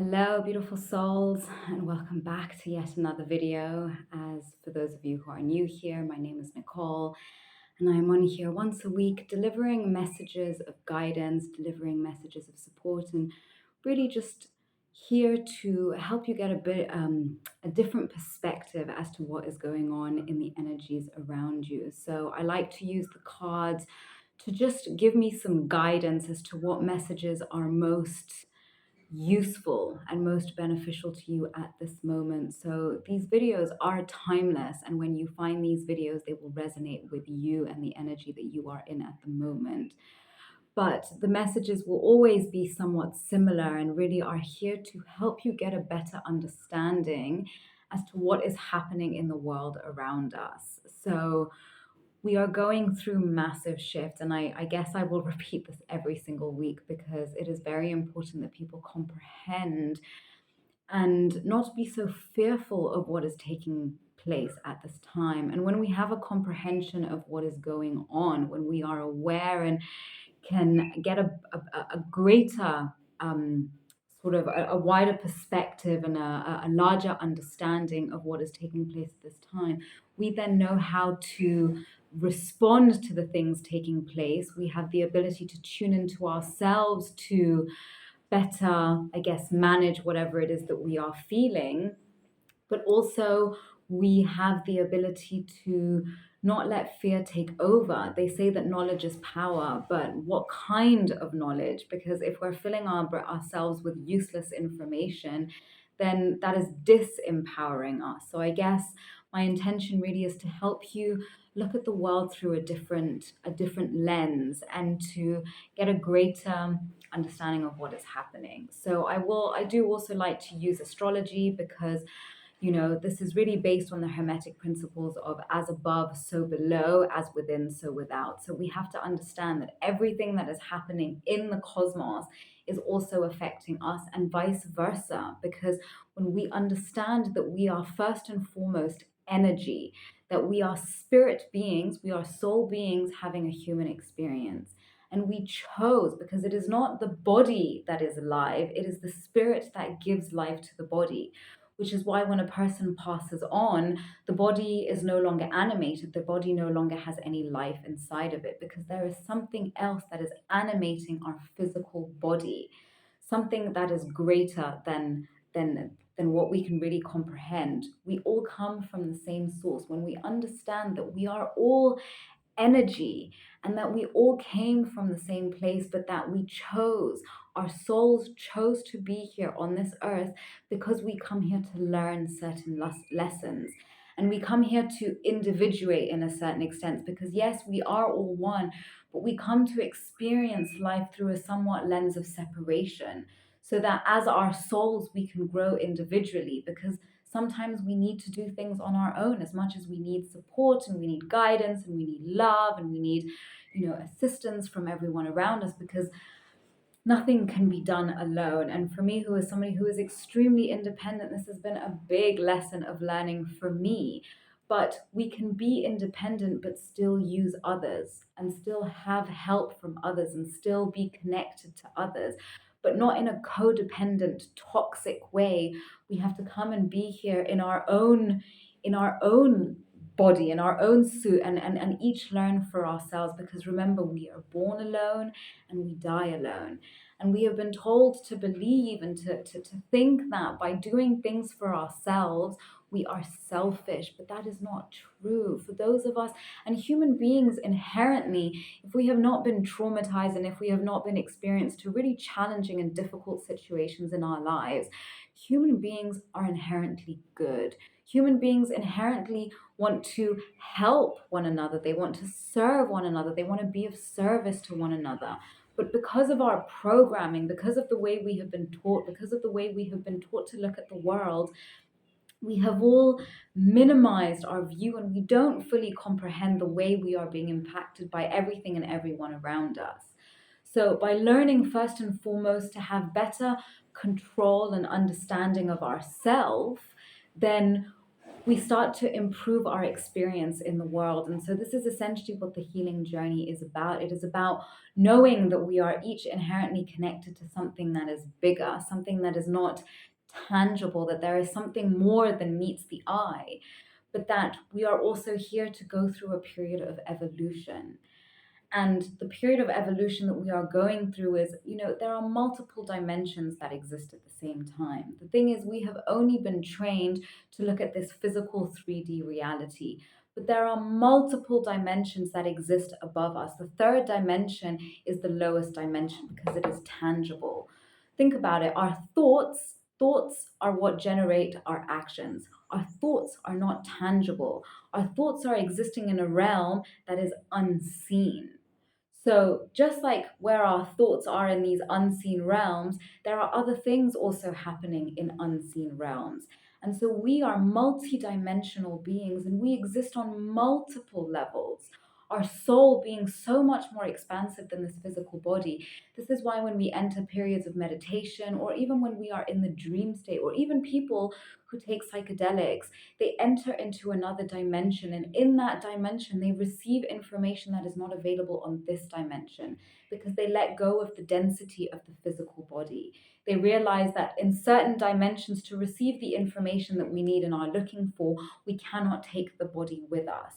Hello, beautiful souls, and welcome back to yet another video. As for those of you who are new here, my name is Nicole, and I'm on here once a week delivering messages of guidance, delivering messages of support, and really just here to help you get a different perspective as to what is going on in the energies around you. So I like to use the cards to just give me some guidance as to what messages are most useful and most beneficial to you at this moment. So these videos are timeless, and when you find these videos, they will resonate with you and the energy that you are in at the moment. But the messages will always be somewhat similar and really are here to help you get a better understanding as to what is happening in the world around us. So we are going through massive shifts, and I guess I will repeat this every single week because it is very important that people comprehend and not be so fearful of what is taking place at this time. And when we have a comprehension of what is going on, when we are aware and can get a greater sort of a wider perspective and a larger understanding of what is taking place at this time, we then know how to respond to the things taking place. We have the ability to tune into ourselves to better, I guess, manage whatever it is that we are feeling, but also we have the ability to not let fear take over. They say that knowledge is power, but what kind of knowledge? Because if we're filling ourselves with useless information, then that is disempowering us. So I guess my intention really is to help you look at the world through a different lens and to get a greater understanding of what is happening. So I do also like to use astrology because this is really based on the hermetic principles of as above, so below, as within, so without. So we have to understand that everything that is happening in the cosmos is also affecting us and vice versa. Because when we understand that we are first and foremost energy, that we are spirit beings, we are soul beings having a human experience. And we chose, because it is not the body that is alive, it is the spirit that gives life to the body, which is why when a person passes on, the body is no longer animated, the body no longer has any life inside of it, because there is something else that is animating our physical body, something that is greater than what we can really comprehend. We all come from the same source. When we understand that we are all energy and that we all came from the same place, but that our souls chose to be here on this earth because we come here to learn certain lessons. And we come here to individuate in a certain extent because, yes, we are all one, but we come to experience life through a somewhat lens of separation so that as our souls, we can grow individually because sometimes we need to do things on our own as much as we need support and we need guidance and we need love and we need, assistance from everyone around us because nothing can be done alone. And for me, who is somebody who is extremely independent, this has been a big lesson of learning for me. But we can be independent, but still use others and still have help from others and still be connected to others, but not in a codependent, toxic way. We have to come and be here in our own body, in our own suit, and each learn for ourselves. Because remember, we are born alone and we die alone. And we have been told to believe and to think that by doing things for ourselves, we are selfish, but that is not true. For those of us, and human beings inherently, if we have not been traumatized and if we have not been experienced to really challenging and difficult situations in our lives, human beings are inherently good. Human beings inherently want to help one another. They want to serve one another. They want to be of service to one another. But because of our programming, because of the way we have been taught, because of the way we have been taught to look at the world, we have all minimized our view and we don't fully comprehend the way we are being impacted by everything and everyone around us. So, by learning first and foremost to have better control and understanding of ourselves, then we start to improve our experience in the world. And so, this is essentially what the healing journey is about. It is about knowing that we are each inherently connected to something that is bigger, something that is not tangible, that there is something more than meets the eye, but that we are also here to go through a period of evolution. And the period of evolution that we are going through is, there are multiple dimensions that exist at the same time. The thing is, we have only been trained to look at this physical 3D reality, but there are multiple dimensions that exist above us. The third dimension is the lowest dimension because it is tangible. Think about it. Our thoughts are what generate our actions. Our thoughts are not tangible. Our thoughts are existing in a realm that is unseen. So, just like where our thoughts are in these unseen realms, there are other things also happening in unseen realms. And so, we are multidimensional beings and we exist on multiple levels. Our soul being so much more expansive than this physical body. This is why, when we enter periods of meditation, or even when we are in the dream state, or even people who take psychedelics, they enter into another dimension, and in that dimension they receive information that is not available on this dimension, because they let go of the density of the physical body. They realize that in certain dimensions, to receive the information that we need and are looking for, we cannot take the body with us.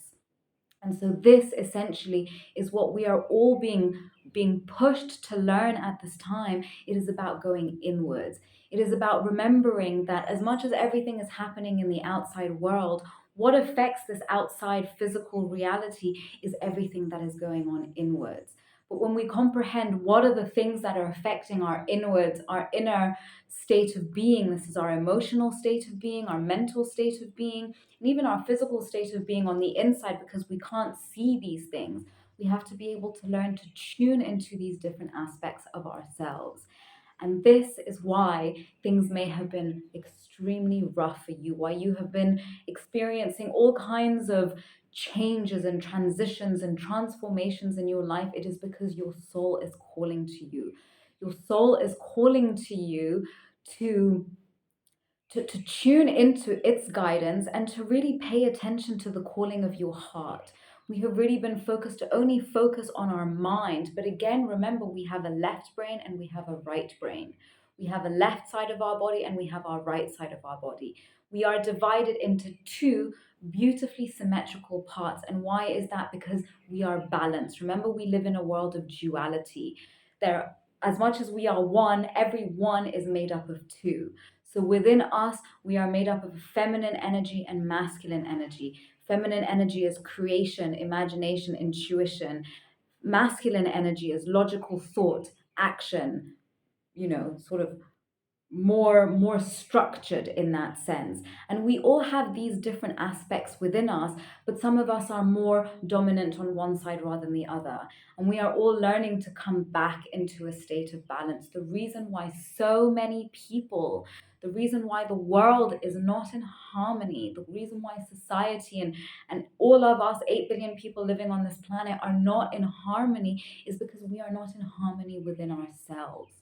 And so this essentially is what we are all being pushed to learn at this time. It is about going inwards. It is about remembering that as much as everything is happening in the outside world, what affects this outside physical reality is everything that is going on inwards. But when we comprehend what are the things that are affecting our inwards, our inner state of being, this is our emotional state of being, our mental state of being, and even our physical state of being on the inside, because we can't see these things. We have to be able to learn to tune into these different aspects of ourselves. And this is why things may have been extremely rough for you, why you have been experiencing all kinds of changes and transitions and transformations in your life. It is because your soul is calling to you. Your soul is calling to you to to tune into its guidance and to really pay attention to the calling of your heart. We have really been focused to only focus on our mind. But again, remember, we have a left brain and we have a right brain. We have a left side of our body and we have our right side of our body. We are divided into two beautifully symmetrical parts. And why is that? Because we are balanced. Remember, we live in a world of duality. There, as much as we are one, every one is made up of two. So within us, we are made up of feminine energy and masculine energy. Feminine energy is creation, imagination, intuition. Masculine energy is logical thought, action, sort of more structured in that sense. And we all have these different aspects within us, but some of us are more dominant on one side rather than the other, and we are all learning to come back into a state of balance. The reason why so many people, the reason why the world is not in harmony, the reason why society and all of us 8 billion people living on this planet are not in harmony, is because we are not in harmony within ourselves.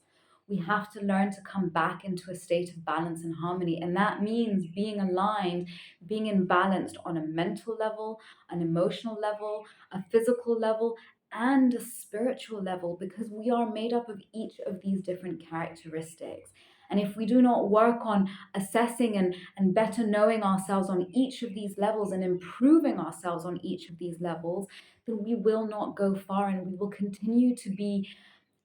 We have to learn to come back into a state of balance and harmony. And that means being aligned, being in balance on a mental level, an emotional level, a physical level, and a spiritual level, because we are made up of each of these different characteristics. And if we do not work on assessing and better knowing ourselves on each of these levels and improving ourselves on each of these levels, then we will not go far, and we will continue to be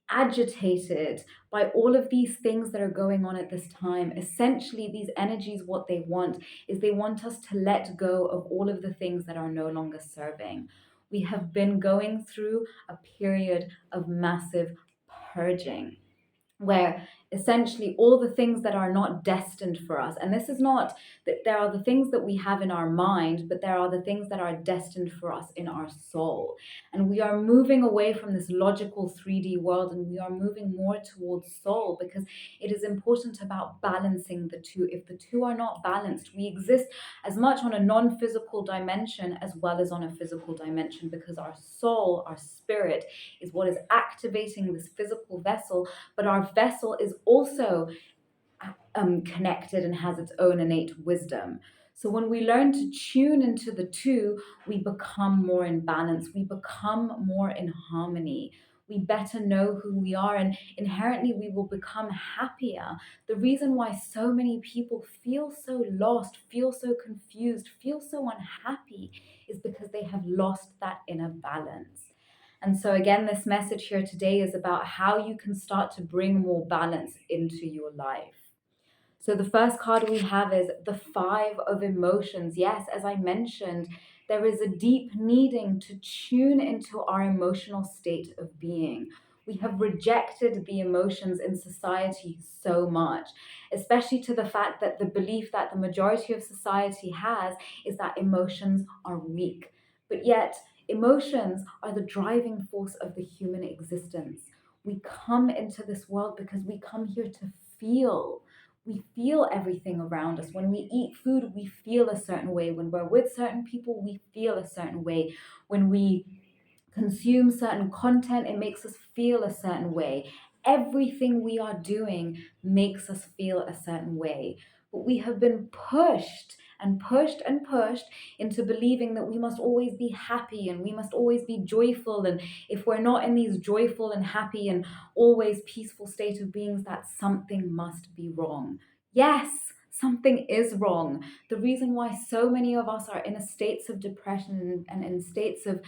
agitated by all of these things that are going on at this time. Essentially, these energies, what they want is they want us to let go of all of the things that are no longer serving. We have been going through a period of massive purging, where essentially all the things that are not destined for us, and this is not that there are the things that we have in our mind, but there are the things that are destined for us in our soul. And we are moving away from this logical 3D world, and we are moving more towards soul, because it is important about balancing the two. If the two are not balanced, we exist as much on a non-physical dimension as well as on a physical dimension, because our soul, our spirit, is what is activating this physical vessel, but our vessel is also connected and has its own innate wisdom. So when we learn to tune into the two, we become more in balance, we become more in harmony. We better know who we are, and inherently we will become happier. The reason why so many people feel so lost, feel so confused, feel so unhappy is because they have lost that inner balance. And so, again, this message here today is about how you can start to bring more balance into your life. So the first card we have is the Five of Emotions. Yes, as I mentioned, there is a deep needing to tune into our emotional state of being. We have rejected the emotions in society so much, especially to the fact that the belief that the majority of society has is that emotions are weak. But yet, emotions are the driving force of the human existence. We come into this world because we come here to feel. We feel everything around us. When we eat food, we feel a certain way. When we're with certain people, we feel a certain way. When we consume certain content, it makes us feel a certain way. Everything we are doing makes us feel a certain way. But we have been pushed and pushed and pushed into believing that we must always be happy and we must always be joyful. And if we're not in these joyful and happy and always peaceful state of beings, that something must be wrong. Yes, something is wrong. The reason why so many of us are in a states of depression and in states of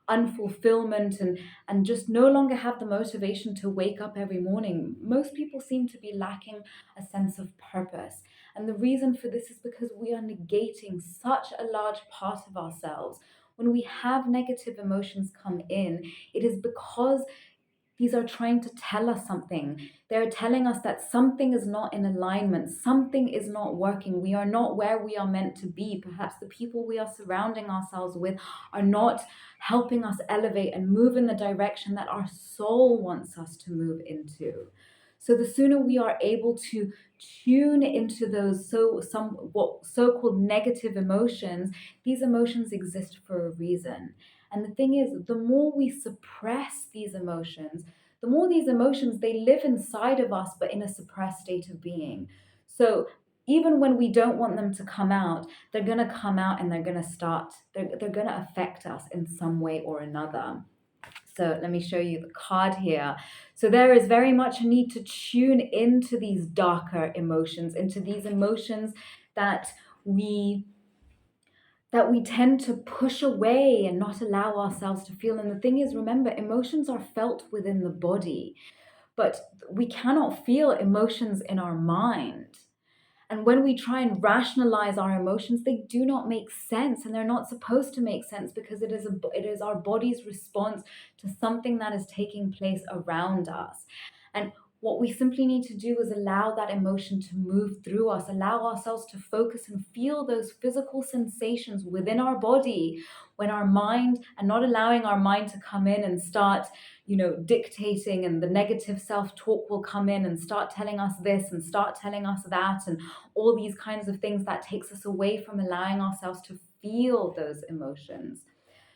unfulfillment and just no longer have the motivation to wake up every morning. Most people seem to be lacking a sense of purpose. And the reason for this is because we are negating such a large part of ourselves. When we have negative emotions come in, it is because these are trying to tell us something. They're telling us that something is not in alignment, something is not working. We are not where we are meant to be. Perhaps the people we are surrounding ourselves with are not helping us elevate and move in the direction that our soul wants us to move into. So the sooner we are able to tune into those so-called negative emotions, these emotions exist for a reason. And the thing is, the more we suppress these emotions, the more these emotions, they live inside of us, but in a suppressed state of being. So even when we don't want them to come out, they're going to come out and they're going to affect us in some way or another. So let me show you the card here. So there is very much a need to tune into these darker emotions, into these emotions that we tend to push away and not allow ourselves to feel. And the thing is, remember, emotions are felt within the body, but we cannot feel emotions in our mind. And when we try and rationalize our emotions, they do not make sense, and they're not supposed to make sense because it is our body's response to something that is taking place around us. And what we simply need to do is allow that emotion to move through us, allow ourselves to focus and feel those physical sensations within our body when our mind, and not allowing our mind to come in and start dictating, and the negative self-talk will come in and start telling us this and start telling us that and all these kinds of things that takes us away from allowing ourselves to feel those emotions.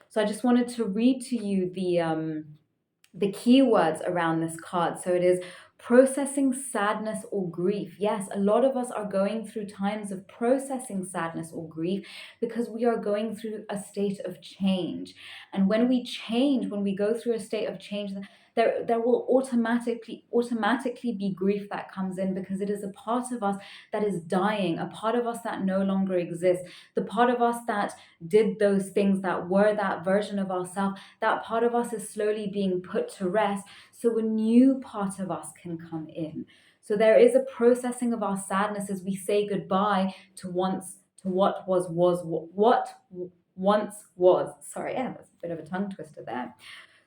So I just wanted to read to you the keywords around this card. So it is processing sadness or grief. Yes, a lot of us are going through times of processing sadness or grief because we are going through a state of change. And when we change, when we go through a state of change, there will automatically be grief that comes in because it is a part of us that is dying, a part of us that no longer exists, the part of us that did those things, that were that version of ourselves, that part of us is slowly being put to rest so a new part of us can come in. So there is a processing of our sadness as we say goodbye to what once was. Sorry, yeah, that's a bit of a tongue twister there.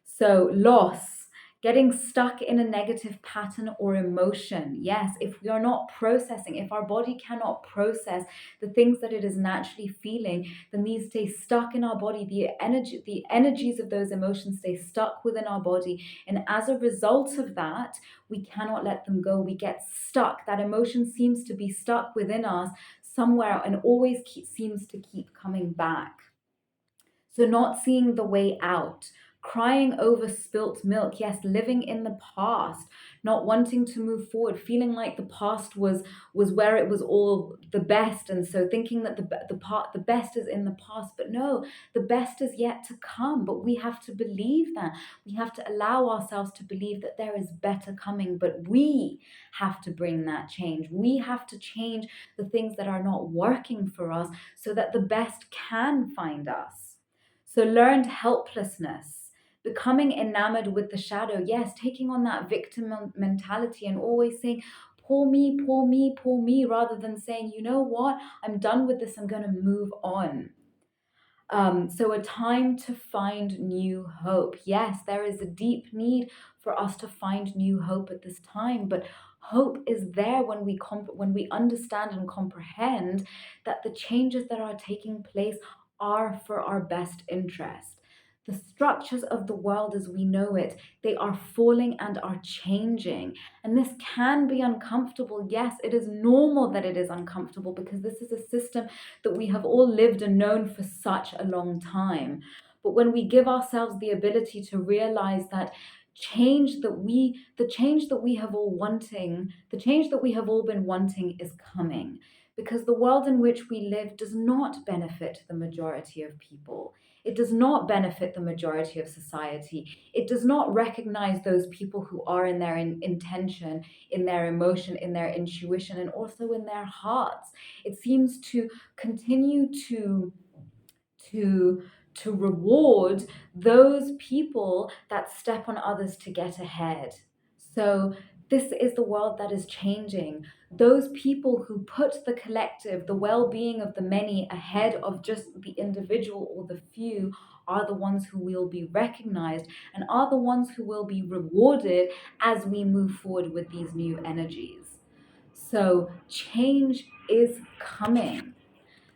So loss, getting stuck in a negative pattern or emotion. Yes, if we are not processing, if our body cannot process the things that it is naturally feeling, then these stay stuck in our body. The energies of those emotions stay stuck within our body. And as a result of that, we cannot let them go. We get stuck. That emotion seems to be stuck within us somewhere and always seems to keep coming back. So not seeing the way out, crying over spilt milk. Yes, living in the past, not wanting to move forward, feeling like the past was where it was all the best, and so thinking that the best is in the past. But no, the best is yet to come. But we have to believe that. We have to allow ourselves to believe that there is better coming, but we have to bring that change. We have to change the things that are not working for us so that the best can find us. So learned helplessness, becoming enamored with the shadow. Yes, taking on that victim mentality and always saying, poor me, poor me, poor me, rather than saying, you know what, I'm done with this, I'm going to move on. So a time to find new hope. Yes, there is a deep need for us to find new hope at this time, but hope is there when we understand and comprehend that the changes that are taking place are for our best interest. The structures of the world as we know it, they are falling and are changing. And this can be uncomfortable. Yes, it is normal that it is uncomfortable because this is a system that we have all lived and known for such a long time. But when we give ourselves the ability to realize that the change that we have all wanting, the change that we have all been wanting is coming, because the world in which we live does not benefit the majority of people. It does not benefit the majority of society. It does not recognize those people who are in their intention, in their emotion, in their intuition, and also in their hearts. It seems to continue to to reward those people that step on others to get ahead. So this is the world that is changing. Those people who put the collective, the well-being of the many ahead of just the individual or the few, are the ones who will be recognized and are the ones who will be rewarded as we move forward with these new energies. So change is coming.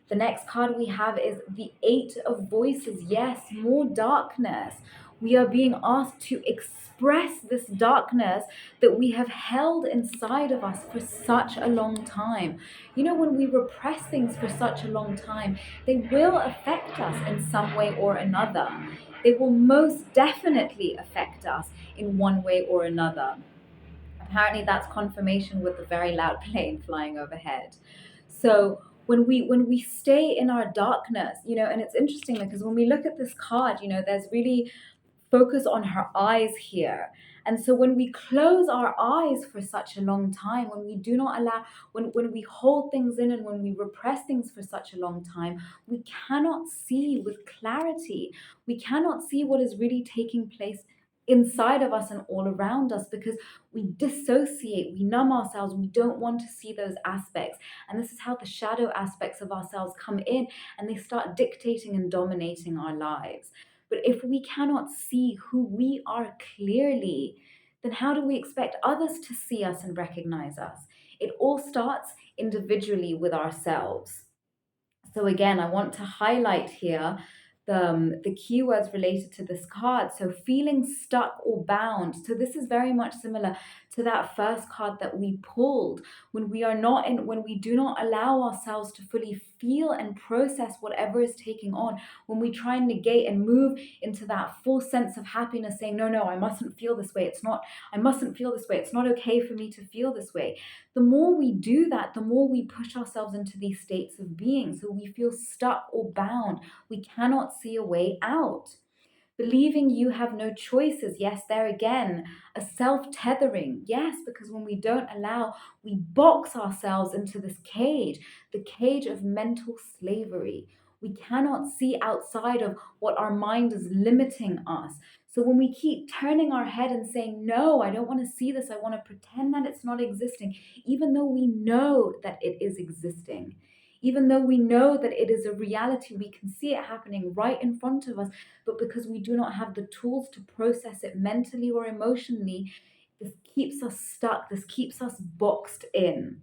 The next card we have is the Eight of Voices. Yes, more darkness. We are being asked to express this darkness that we have held inside of us for such a long time. You know, when we repress things for such a long time, they will affect us in some way or another. They will most definitely affect us in one way or another. Apparently that's confirmation with the very loud plane flying overhead. So when we stay in our darkness, you know, and it's interesting because when we look at this card, you know, there's really focus on her eyes here. And so when we close our eyes for such a long time, when we do not allow, when we hold things in and when we repress things for such a long time, we cannot see with clarity. We cannot see what is really taking place inside of us and all around us because we dissociate, we numb ourselves, we don't want to see those aspects. And this is how the shadow aspects of ourselves come in and they start dictating and dominating our lives. But if we cannot see who we are clearly, then how do we expect others to see us and recognize us? It all starts individually with ourselves. So again, I want to highlight here the keywords related to this card. So feeling stuck or bound. So this is very much similar to that first card that we pulled. When we do not allow ourselves to fully feel and process whatever is taking on, when we try and negate and move into that full sense of happiness, saying, no, I mustn't feel this way. I mustn't feel this way. It's not okay for me to feel this way. The more we do that, the more we push ourselves into these states of being. So we feel stuck or bound. We cannot see a way out. Believing you have no choices. Yes, there again, a self-tethering. Yes, because when we don't allow, we box ourselves into this cage, the cage of mental slavery. We cannot see outside of what our mind is limiting us. So when we keep turning our head and saying, no, I don't want to see this, I want to pretend that it's not existing, even though we know that it is existing, even though we know that it is a reality, we can see it happening right in front of us, but because we do not have the tools to process it mentally or emotionally, this keeps us stuck, this keeps us boxed in.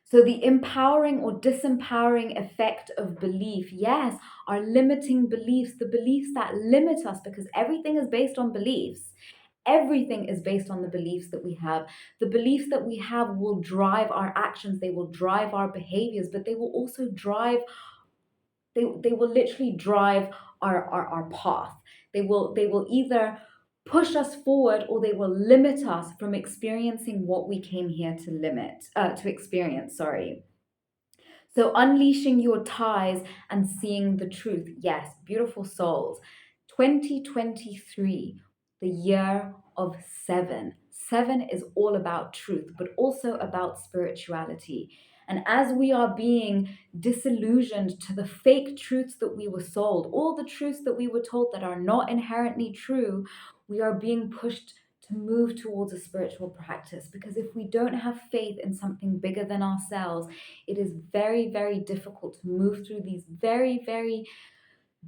So the empowering or disempowering effect of belief, yes, our limiting beliefs, the beliefs that limit us, because everything is based on beliefs. Everything is based on the beliefs that we have. The beliefs that we have will drive our actions, they will drive our behaviors, but they will also drive they will literally drive our path. They will either push us forward, or they will limit us from experiencing what we came here to experience, sorry. So unleashing your ties and seeing the truth. Yes, beautiful souls. 2023, the year of seven. Seven is all about truth, but also about spirituality. And as we are being disillusioned to the fake truths that we were sold, all the truths that we were told that are not inherently true, we are being pushed to move towards a spiritual practice. Because if we don't have faith in something bigger than ourselves, it is very, very difficult to move through these very, very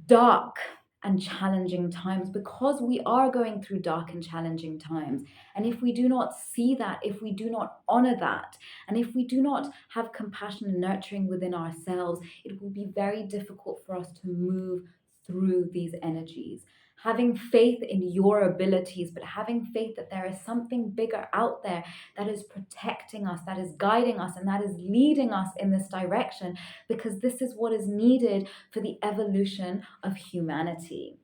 dark and challenging times, because we are going through dark and challenging times. And if we do not see that, if we do not honor that, and if we do not have compassion and nurturing within ourselves, it will be very difficult for us to move through these energies. Having faith in your abilities, but having faith that there is something bigger out there that is protecting us, that is guiding us, and that is leading us in this direction, because this is what is needed for the evolution of humanity.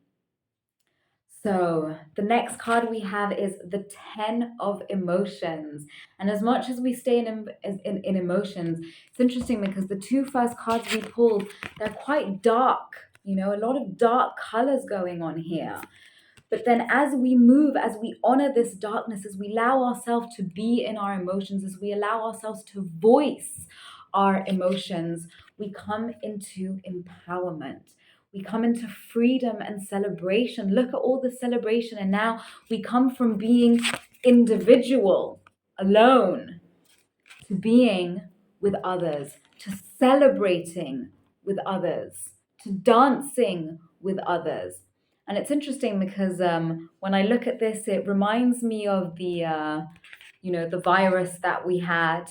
So the next card we have is the 10 of emotions. And as much as we stay in emotions, it's interesting because the two first cards we pulled, they're quite dark, a lot of dark colors going on here. But then as we move, as we honor this darkness, as we allow ourselves to be in our emotions, as we allow ourselves to voice our emotions, we come into empowerment. We come into freedom and celebration. Look at all the celebration. And now we come from being individual, alone, to being with others, to celebrating with others, to dancing with others. And it's interesting because when I look at this, it reminds me of the virus that we had,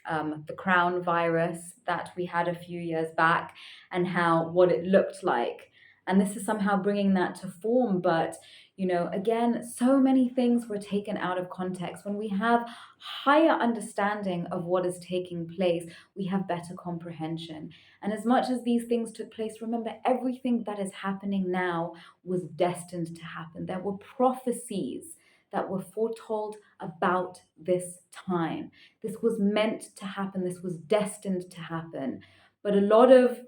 the crown virus that we had a few years back, and what it looked like. And this is somehow bringing that to form. But, again, so many things were taken out of context. When we have higher understanding of what is taking place, we have better comprehension. And as much as these things took place, remember, everything that is happening now was destined to happen. There were prophecies that were foretold about this time. This was meant to happen. This was destined to happen. But a lot of,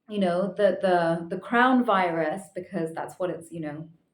the crown virus, because that's what it's,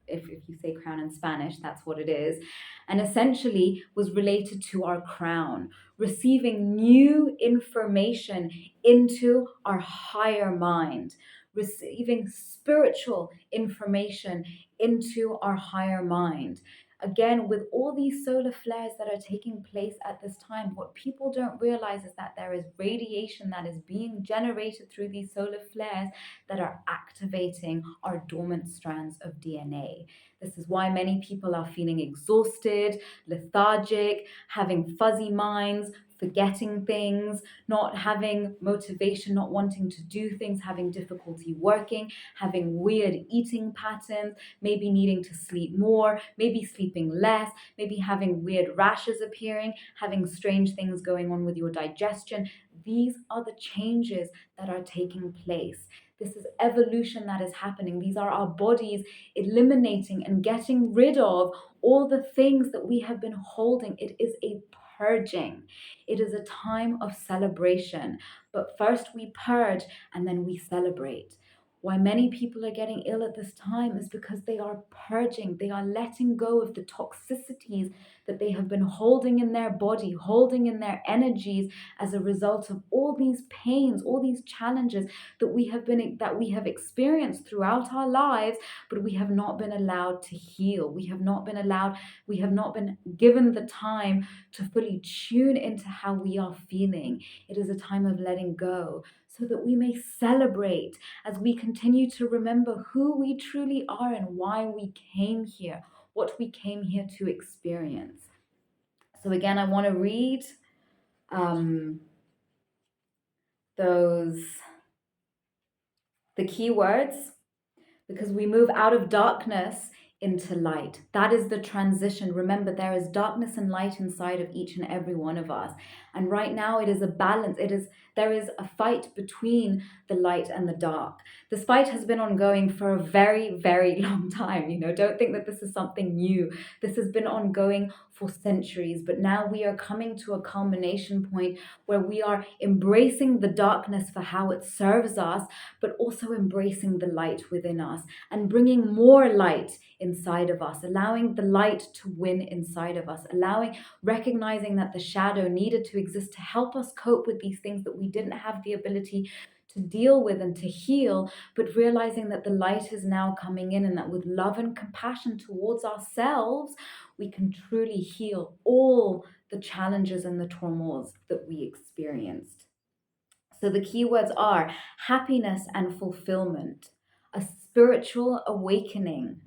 if you say crown in Spanish, that's what it is, and essentially was related to our crown, receiving new information into our higher mind, receiving spiritual information into our higher mind. Again, with all these solar flares that are taking place at this time, what people don't realize is that there is radiation that is being generated through these solar flares that are activating our dormant strands of DNA. This is why many people are feeling exhausted, lethargic, having fuzzy minds, forgetting things, not having motivation, not wanting to do things, having difficulty working, having weird eating patterns, maybe needing to sleep more, maybe sleeping less, maybe having weird rashes appearing, having strange things going on with your digestion. These are the changes that are taking place. This is evolution that is happening. These are our bodies eliminating and getting rid of all the things that we have been holding. It is a purging. It is a time of celebration. But first we purge and then we celebrate. Why many people are getting ill at this time is because they are purging. They are letting go of the toxicities that they have been holding in their body, holding in their energies as a result of all these pains, all these challenges that we have experienced throughout our lives, but we have not been allowed to heal. We have not been given the time to fully tune into how we are feeling. It is a time of letting go, so that we may celebrate as we continue to remember who we truly are and why we came here, what we came here to experience. So again, I want to read the key words, because we move out of darkness into light. That is the transition. Remember, there is darkness and light inside of each and every one of us. And right now it is a balance. There is a fight between the light and the dark. This fight has been ongoing for a very, very long time. Don't think that this is something new. This has been ongoing for centuries, but now we are coming to a culmination point where we are embracing the darkness for how it serves us, but also embracing the light within us and bringing more light inside of us, allowing the light to win inside of us, recognizing that the shadow needed to exist to help us cope with these things that we didn't have the ability to deal with and to heal, but realizing that the light is now coming in, and that with love and compassion towards ourselves, we can truly heal all the challenges and the turmoils that we experienced. So the keywords are happiness and fulfillment, a spiritual awakening,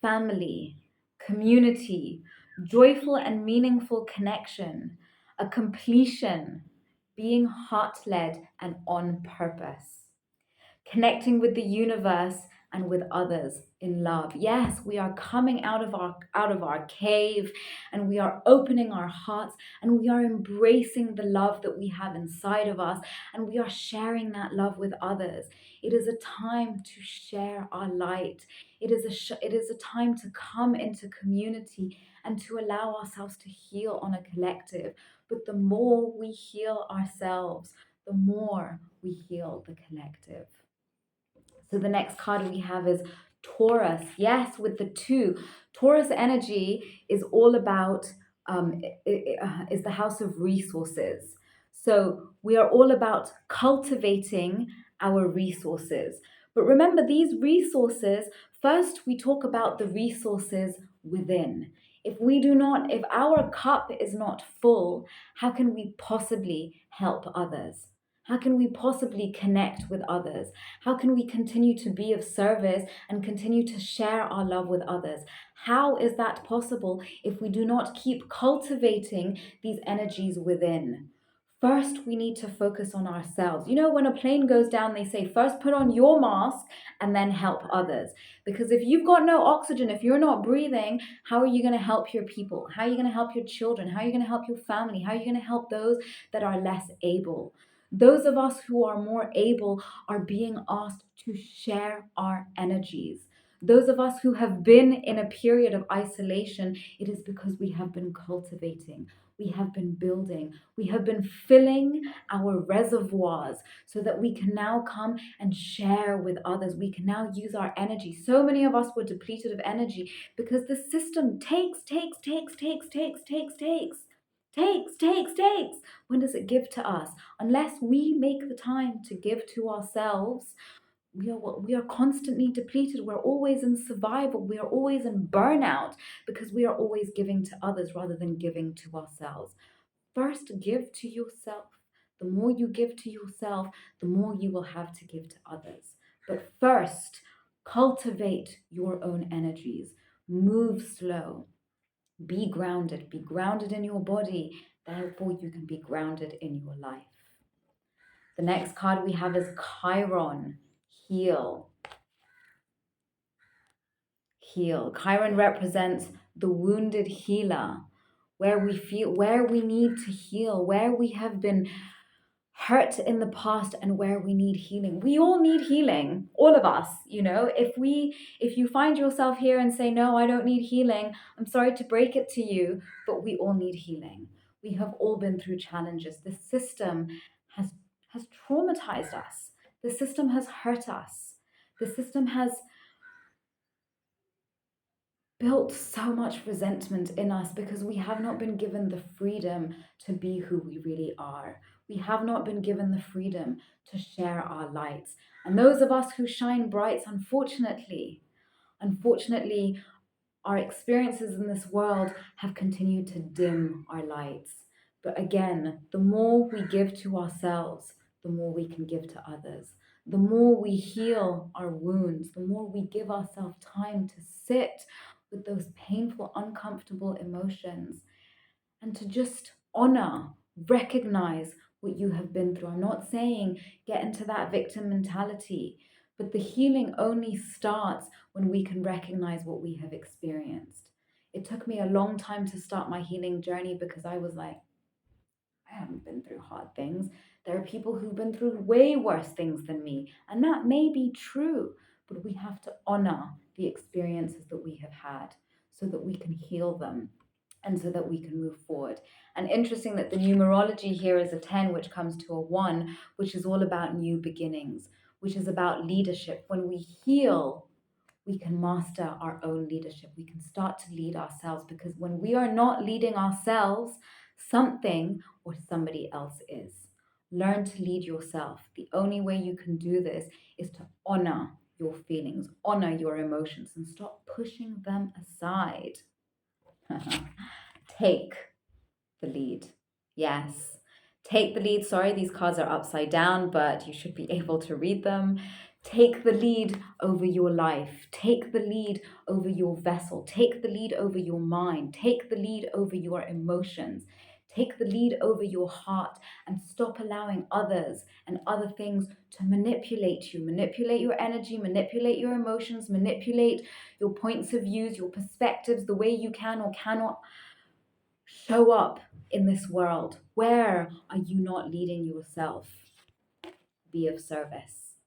family, community, joyful and meaningful connection, a completion, being heart-led and on purpose, connecting with the universe and with others in love. Yes, we are coming out of our cave, and we are opening our hearts, and we are embracing the love that we have inside of us, and we are sharing that love with others. It is a time to share our light. It is a time to come into community and to allow ourselves to heal on a collective. But the more we heal ourselves, the more we heal the collective. So the next card we have is Taurus. Yes, with the 2. Taurus energy is all about, is the house of resources. So we are all about cultivating our resources. But remember, these resources, first we talk about the resources within. If our cup is not full, how can we possibly help others? How can we possibly connect with others? How can we continue to be of service and continue to share our love with others? How is that possible if we do not keep cultivating these energies within? First, we need to focus on ourselves. When a plane goes down, they say, first put on your mask and then help others. Because if you've got no oxygen, if you're not breathing, how are you going to help your people? How are you going to help your children? How are you going to help your family? How are you going to help those that are less able? Those of us who are more able are being asked to share our energies. Those of us who have been in a period of isolation, it is because we have been cultivating, we have been building, we have been filling our reservoirs so that we can now come and share with others. We can now use our energy. So many of us were depleted of energy because the system takes. When does it give to us? Unless we make the time to give to ourselves, we are constantly depleted. We're always in survival. We are always in burnout because we are always giving to others rather than giving to ourselves. First, give to yourself. The more you give to yourself, the more you will have to give to others. But first, cultivate your own energies. Move slow. Be grounded. Be grounded in your body. Therefore, you can be grounded in your life. The next card we have is Chiron. Heal. Heal. Chiron represents the wounded healer, where we need to heal, where we have been hurt in the past and where we need healing. We all need healing, all of us. If you find yourself here and say, no, I don't need healing, I'm sorry to break it to you, but we all need healing. We have all been through challenges. The system has traumatized us. The system has hurt us. The system has built so much resentment in us because we have not been given the freedom to be who we really are. We have not been given the freedom to share our lights. And those of us who shine bright, unfortunately, our experiences in this world have continued to dim our lights. But again, the more we give to ourselves, the more we can give to others. The more we heal our wounds, the more we give ourselves time to sit with those painful, uncomfortable emotions and to just honor, recognize what you have been through. I'm not saying get into that victim mentality, But the healing only starts when we can recognize what we have experienced. It took me a long time to start my healing journey because I was like, I haven't been through hard things. There are people who've been through way worse things than me. And that may be true, but we have to honor the experiences that we have had so that we can heal them and so that we can move forward. And interesting that the numerology here is a 10, which comes to a 1, which is all about new beginnings, which is about leadership. When we heal, we can master our own leadership. We can start to lead ourselves, because when we are not leading ourselves, something or somebody else is. Learn to lead yourself. The only way you can do this is to honor your feelings, honor your emotions, and stop pushing them aside. Take the lead. Yes. Take the lead. Sorry, these cards are upside down, but you should be able to read them. Take the lead over your life. Take the lead over your vessel. Take the lead over your mind. Take the lead over your emotions. Take the lead over your heart, and stop allowing others and other things to manipulate you, manipulate your energy, manipulate your emotions, manipulate your points of views, your perspectives, the way you can or cannot show up in this world. Where are you not leading yourself? Be of service.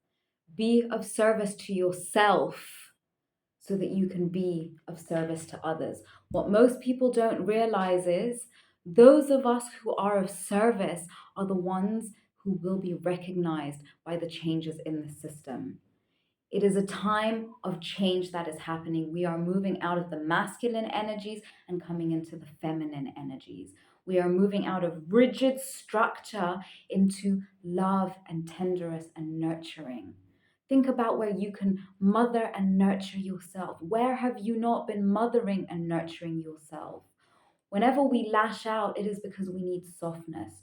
Be of service to yourself so that you can be of service to others. What most people don't realize is those of us who are of service are the ones who will be recognized by the changes in the system. It is a time of change that is happening. We are moving out of the masculine energies and coming into the feminine energies. We are moving out of rigid structure into love and tenderness and nurturing. Think about where you can mother and nurture yourself. Where have you not been mothering and nurturing yourself? Whenever we lash out, it is because we need softness.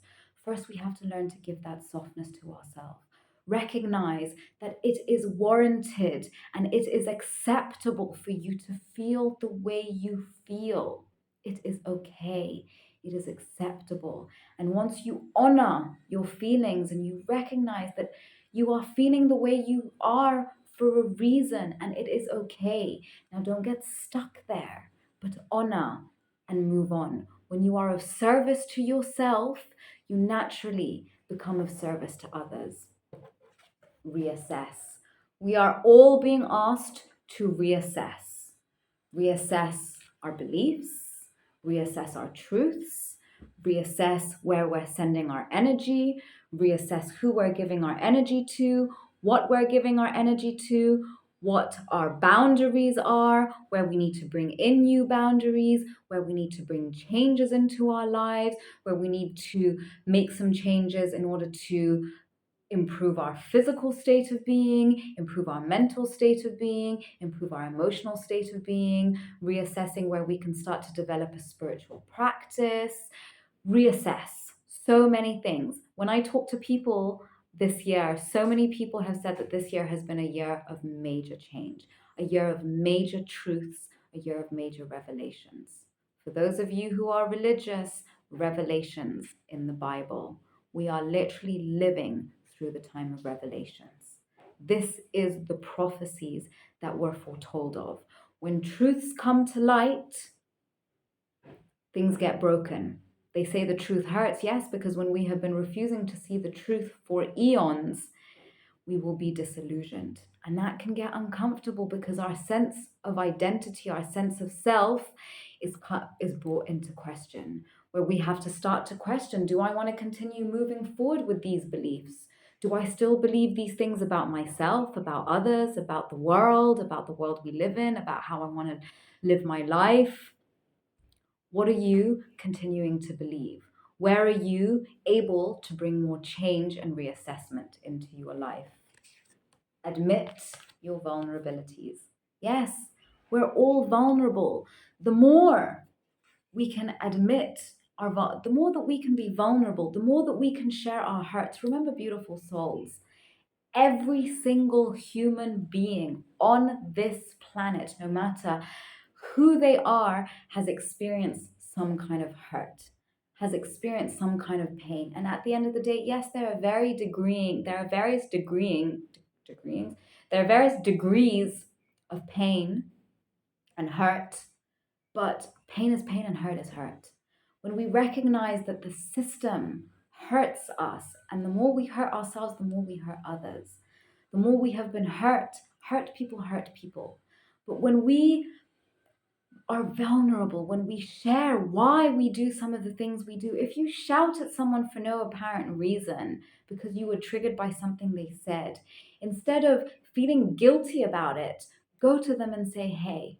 First, we have to learn to give that softness to ourselves. Recognize that it is warranted and it is acceptable for you to feel the way you feel. It is okay. It is acceptable. And once you honor your feelings and you recognize that you are feeling the way you are for a reason and it is okay. Now, don't get stuck there, but honor and move on. When you are of service to yourself, you naturally become of service to others. Reassess. We are all being asked to reassess. Reassess our beliefs, reassess our truths, reassess where we're sending our energy, reassess who we're giving our energy to, what we're giving our energy to, what our boundaries are, where we need to bring in new boundaries, where we need to bring changes into our lives, where we need to make some changes in order to improve our physical state of being, improve our mental state of being, improve our emotional state of being, reassessing where we can start to develop a spiritual practice, reassess so many things. When I talk to people this year, so many people have said that this year has been a year of major change, a year of major truths, a year of major revelations. For those of you who are religious, revelations in the Bible. We are literally living through the time of revelations. This is the prophecies that were foretold of. When truths come to light, things get broken. They say the truth hurts, yes, because when we have been refusing to see the truth for eons, we will be disillusioned. And that can get uncomfortable because our sense of identity, our sense of self is brought into question, where we have to start to question, do I want to continue moving forward with these beliefs? Do I still believe these things about myself, about others, about the world we live in, about how I want to live my life? What are you continuing to believe? Where are you able to bring more change and reassessment into your life? Admit your vulnerabilities. Yes, we're all vulnerable. The more we can admit the more that we can be vulnerable, the more that we can share our hearts. Remember, beautiful souls, every single human being on this planet, no matter who they are, has experienced some kind of hurt, has experienced some kind of pain. And at the end of the day, yes, there are various degreeing, There are various degrees of pain and hurt, but pain is pain and hurt is hurt. When we recognize that the system hurts us, and the more we hurt ourselves, the more we hurt others. The more we have been hurt, hurt people hurt people. But when we are vulnerable, when we share why we do some of the things we do, if you shout at someone for no apparent reason because you were triggered by something they said, instead of feeling guilty about it, go to them and say, hey,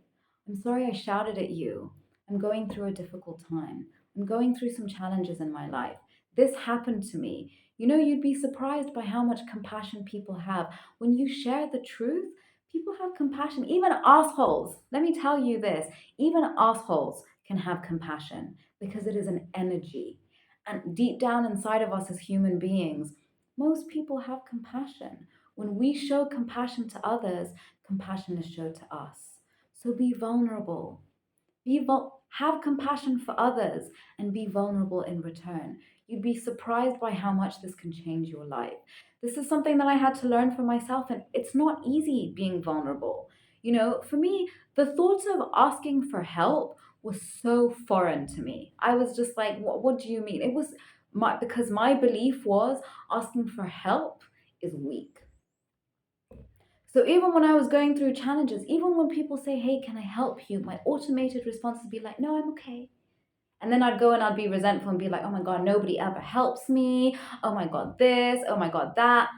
I'm sorry I shouted at you. I'm going through a difficult time. I'm going through some challenges in my life. This happened to me. You know, you'd be surprised by how much compassion people have. When you share the truth, people have compassion. Even assholes, let me tell you this, even assholes can have compassion because it is an energy. And deep down inside of us as human beings, most people have compassion. When we show compassion to others, compassion is shown to us. So be vulnerable. Have compassion for others and be vulnerable in return. You'd be surprised by how much this can change your life. This is something that I had to learn for myself, and it's not easy being vulnerable. You know, for me, the thought of asking for help was so foreign to me. I was just like, what do you mean? It was because my belief was asking for help is weak. So even when I was going through challenges, even when people say, hey, can I help you? My automated response would be like, no, I'm okay. And then I'd go and I'd be resentful and be like, oh my God, nobody ever helps me. Oh my God, this. Oh my God, that.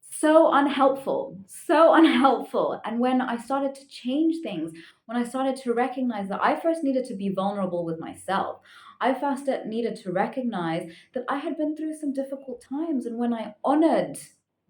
So unhelpful, so unhelpful. And when I started to change things, when I started to recognize that I first needed to be vulnerable with myself, I first needed to recognize that I had been through some difficult times. And when I honored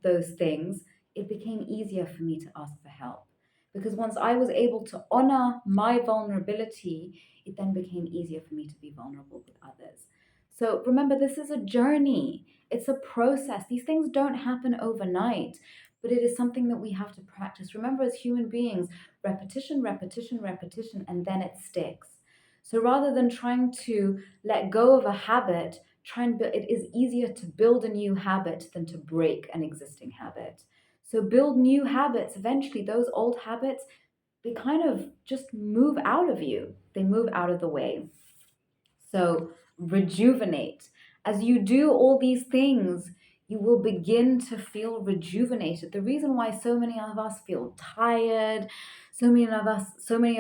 those things, it became easier for me to ask for help. Because once I was able to honor my vulnerability, it then became easier for me to be vulnerable with others. So remember, this is a journey. It's a process. These things don't happen overnight, but it is something that we have to practice. Remember, as human beings, repetition, repetition, repetition, and then it sticks. So rather than trying to let go of a habit, it is easier to build a new habit than to break an existing habit. So build new habits. Eventually, those old habits, they kind of just move out of you. They move out of the way. So rejuvenate. As you do all these things, you will begin to feel rejuvenated. The reason why so many of us feel tired, so many of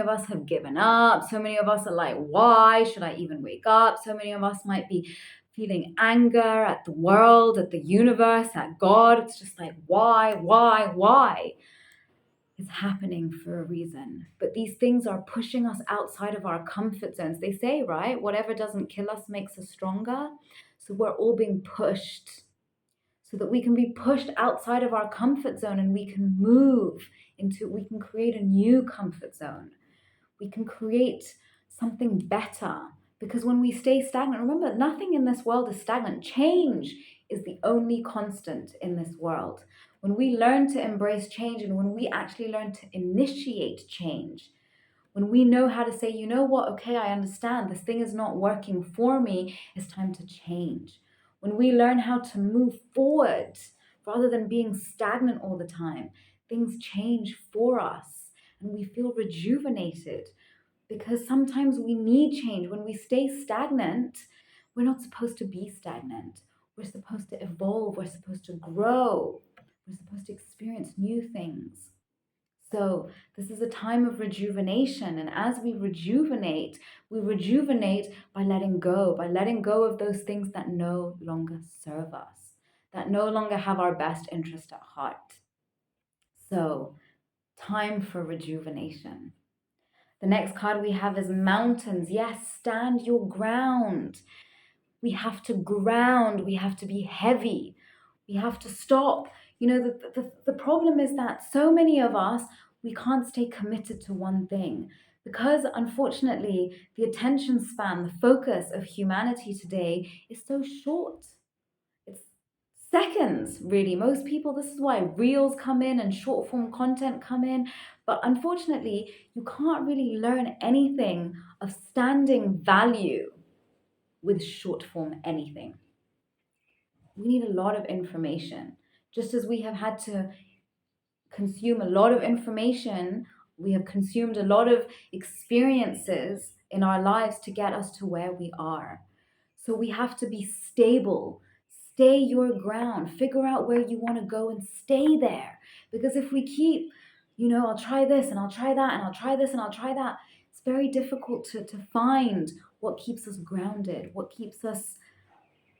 us have given up, so many of us are like, why should I even wake up? So many of us might be feeling anger at the world, at the universe, at God. It's just like, why? It's happening for a reason. But these things are pushing us outside of our comfort zones. They say, right? Whatever doesn't kill us makes us stronger. So we're all being pushed so that we can be pushed outside of our comfort zone and we can we can create a new comfort zone. We can create something better. Because when we stay stagnant, remember, nothing in this world is stagnant. Change is the only constant in this world. When we learn to embrace change and when we actually learn to initiate change, when we know how to say, you know what, okay, I understand this thing is not working for me, it's time to change. When we learn how to move forward rather than being stagnant all the time, things change for us and we feel rejuvenated because sometimes we need change. When we stay stagnant, we're not supposed to be stagnant. We're supposed to evolve. We're supposed to grow. We're supposed to experience new things. So this is a time of rejuvenation. And as we rejuvenate by letting go of those things that no longer serve us, that no longer have our best interest at heart. So time for rejuvenation. The next card we have is mountains. Yes, stand your ground. We have to ground. We have to be heavy. We have to stop. You know, the problem is that so many of us, we can't stay committed to one thing because unfortunately, the attention span, the focus of humanity today is so short. It's seconds, really. Most people, this is why reels come in and short form content come in. But unfortunately, you can't really learn anything of standing value with short form anything. We need a lot of information. Just as we have had to consume a lot of information. We have consumed a lot of experiences in our lives to get us to where we are. So we have to be stable. Stay your ground. Figure out where you want to go and stay there. Because if we keep, I'll try this and I'll try that and I'll try this and I'll try that, it's very difficult to find what keeps us grounded, what keeps us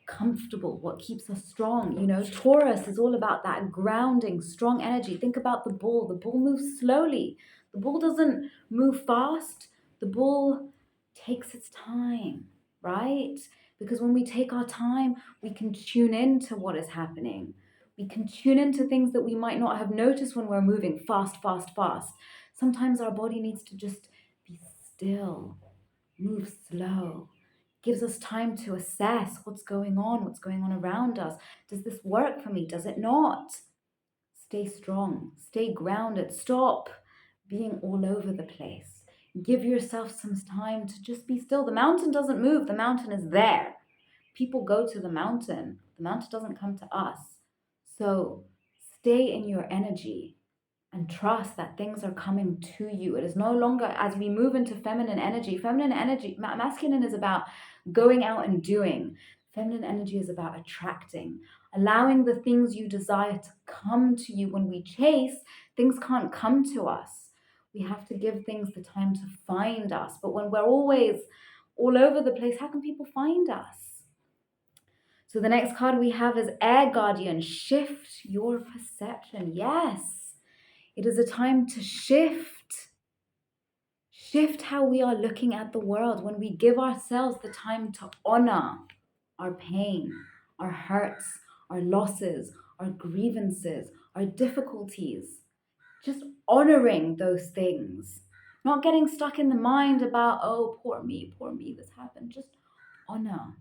comfortable, what keeps us strong. Taurus is all about that grounding, strong energy. Think about the bull. The bull moves slowly. The bull doesn't move fast. The bull takes its time, right? Because when we take our time, we can tune into what is happening. We can tune into things that we might not have noticed when we're moving fast, fast, fast. Sometimes our body needs to just be still, move slow, gives us time to assess what's going on around us. Does this work for me? Does it not? Stay strong, stay grounded, stop being all over the place. Give yourself some time to just be still. The mountain doesn't move, the mountain is there. People go to the mountain doesn't come to us. So stay in your energy and trust that things are coming to you. It is no longer, as we move into feminine energy, masculine is about going out and doing. Feminine energy is about attracting, allowing the things you desire to come to you. When we chase, things can't come to us. We have to give things the time to find us. But when we're always all over the place, how can people find us? So the next card we have is Air Guardian. Shift your perception. Yes. It is a time to shift how we are looking at the world. When we give ourselves the time to honor our pain, our hurts, our losses, our grievances, our difficulties, just honoring those things, not getting stuck in the mind about, oh, poor me, this happened. Just honor.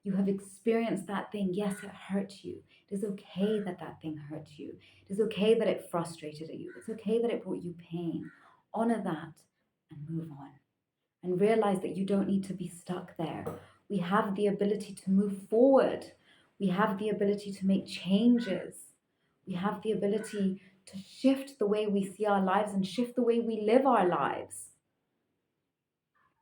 You have experienced that thing. Yes, it hurt you. It is okay that that thing hurt you. It is okay that it frustrated you. It's okay that it brought you pain. Honor that and move on. And realize that you don't need to be stuck there. We have the ability to move forward. We have the ability to make changes. We have the ability to shift the way we see our lives and shift the way we live our lives.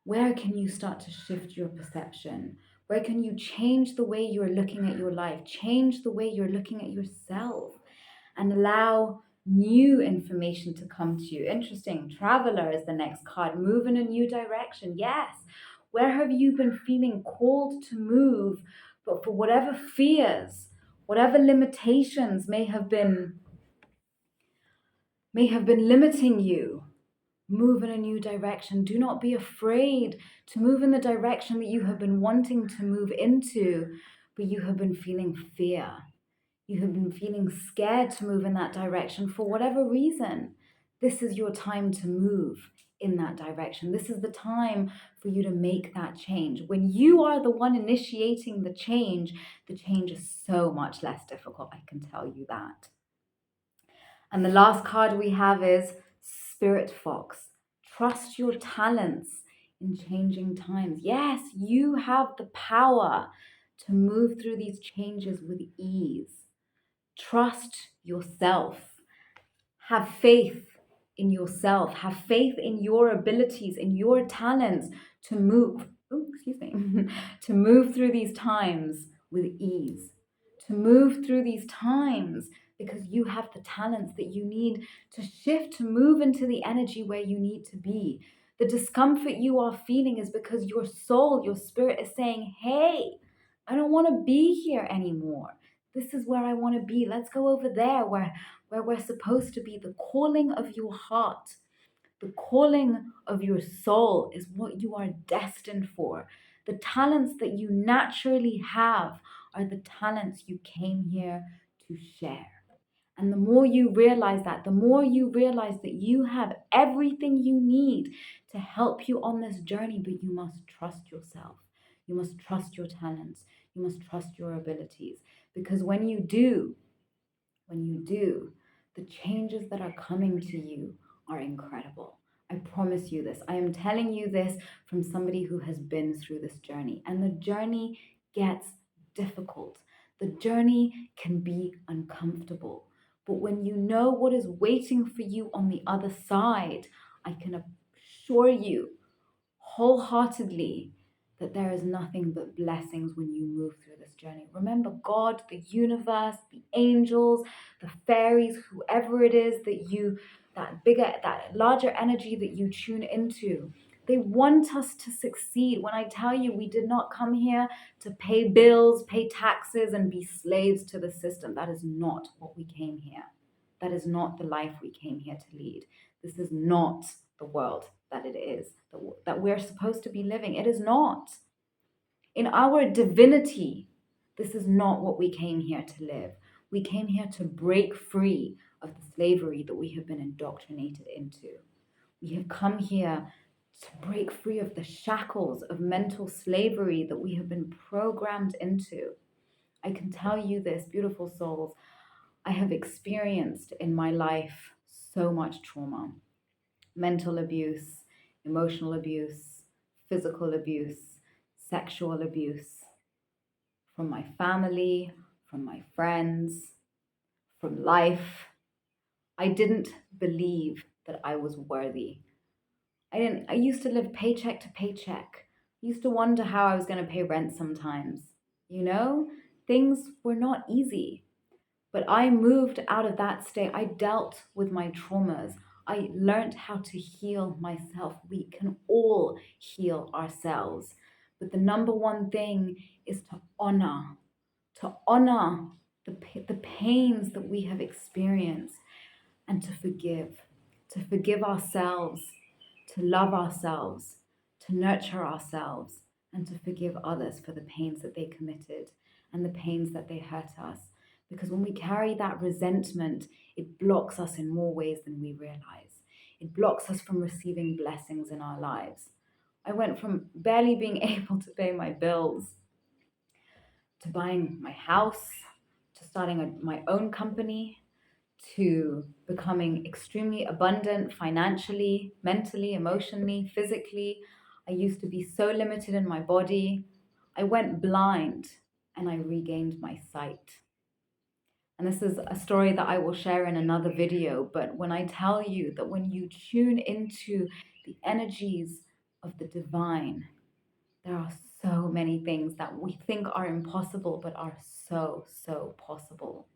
Where can you start to shift your perception? Where can you change the way you're looking at your life? Change the way you're looking at yourself and allow new information to come to you. Interesting. Traveler is the next card. Move in a new direction. Yes. Where have you been feeling called to move, but for whatever fears, whatever limitations may have been limiting you? Move in a new direction. Do not be afraid to move in the direction that you have been wanting to move into, but you have been feeling fear. You have been feeling scared to move in that direction for whatever reason. This is your time to move in that direction. This is the time for you to make that change. When you are the one initiating the change is so much less difficult, I can tell you that. And the last card we have is Spirit Fox. Trust your talents in changing times. Yes, you have the power to move through these changes with ease. Trust yourself. Have faith in yourself. Have faith in your abilities, in your talents to move. To move through these times with ease. To move through these times because you have the talents that you need to shift, to move into the energy where you need to be. The discomfort you are feeling is because your soul, your spirit is saying, hey, I don't want to be here anymore. This is where I want to be. Let's go over there where we're supposed to be. The calling of your heart, the calling of your soul is what you are destined for. The talents that you naturally have are the talents you came here to share. And the more you realize that, the more you realize that you have everything you need to help you on this journey, but you must trust yourself. You must trust your talents. You must trust your abilities. Because when you do, the changes that are coming to you are incredible. I promise you this. I am telling you this from somebody who has been through this journey. And the journey gets difficult. The journey can be uncomfortable. But when you know what is waiting for you on the other side, I can assure you wholeheartedly that there is nothing but blessings when you move through this journey. Remember, God, the universe, the angels, the fairies, whoever it is that larger energy that you tune into, they want us to succeed. When I tell you, we did not come here to pay bills, pay taxes, and be slaves to the system. That is not what we came here. That is not the life we came here to lead. This is not the world that it is, that we're supposed to be living. It is not. In our divinity, this is not what we came here to live. We came here to break free of the slavery that we have been indoctrinated into. We have come here to break free of the shackles of mental slavery that we have been programmed into. I can tell you this, beautiful souls, I have experienced in my life so much trauma. Mental abuse, emotional abuse, physical abuse, sexual abuse from my family, from my friends, from life. I didn't believe that I was worthy. I used to live paycheck to paycheck. I used to wonder how I was going to pay rent sometimes. You know, things were not easy. But I moved out of that state. I dealt with my traumas. I learned how to heal myself. We can all heal ourselves. But the number one thing is to honor the pains that we have experienced and to forgive ourselves, to love ourselves, to nurture ourselves, and to forgive others for the pains that they committed and the pains that they hurt us. Because when we carry that resentment, it blocks us in more ways than we realize. It blocks us from receiving blessings in our lives. I went from barely being able to pay my bills to buying my house, to starting my own company, to becoming extremely abundant financially, mentally, emotionally, physically. I used to be so limited in my body. I went blind and I regained my sight. And this is a story that I will share in another video. But when I tell you that when you tune into the energies of the divine, there are so many things that we think are impossible, but are so, so possible.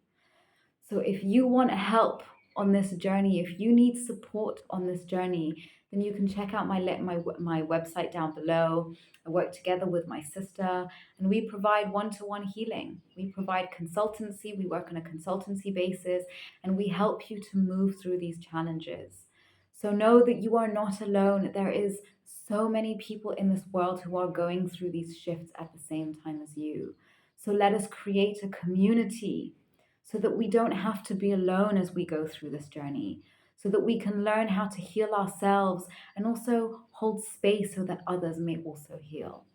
So if you want help on this journey, if you need support on this journey, then you can check out my website down below. I work together with my sister and we provide one-to-one healing. We provide consultancy. We work on a consultancy basis and we help you to move through these challenges. So know that you are not alone. There is so many people in this world who are going through these shifts at the same time as you. So let us create a community so that we don't have to be alone as we go through this journey, so that we can learn how to heal ourselves and also hold space so that others may also heal.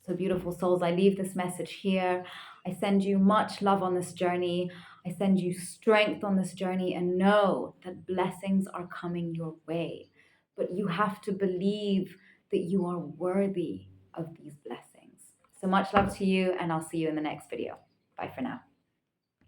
So beautiful souls, I leave this message here. I send you much love on this journey. I send you strength on this journey and know that blessings are coming your way. But you have to believe that you are worthy of these blessings. So much love to you and I'll see you in the next video. Bye for now.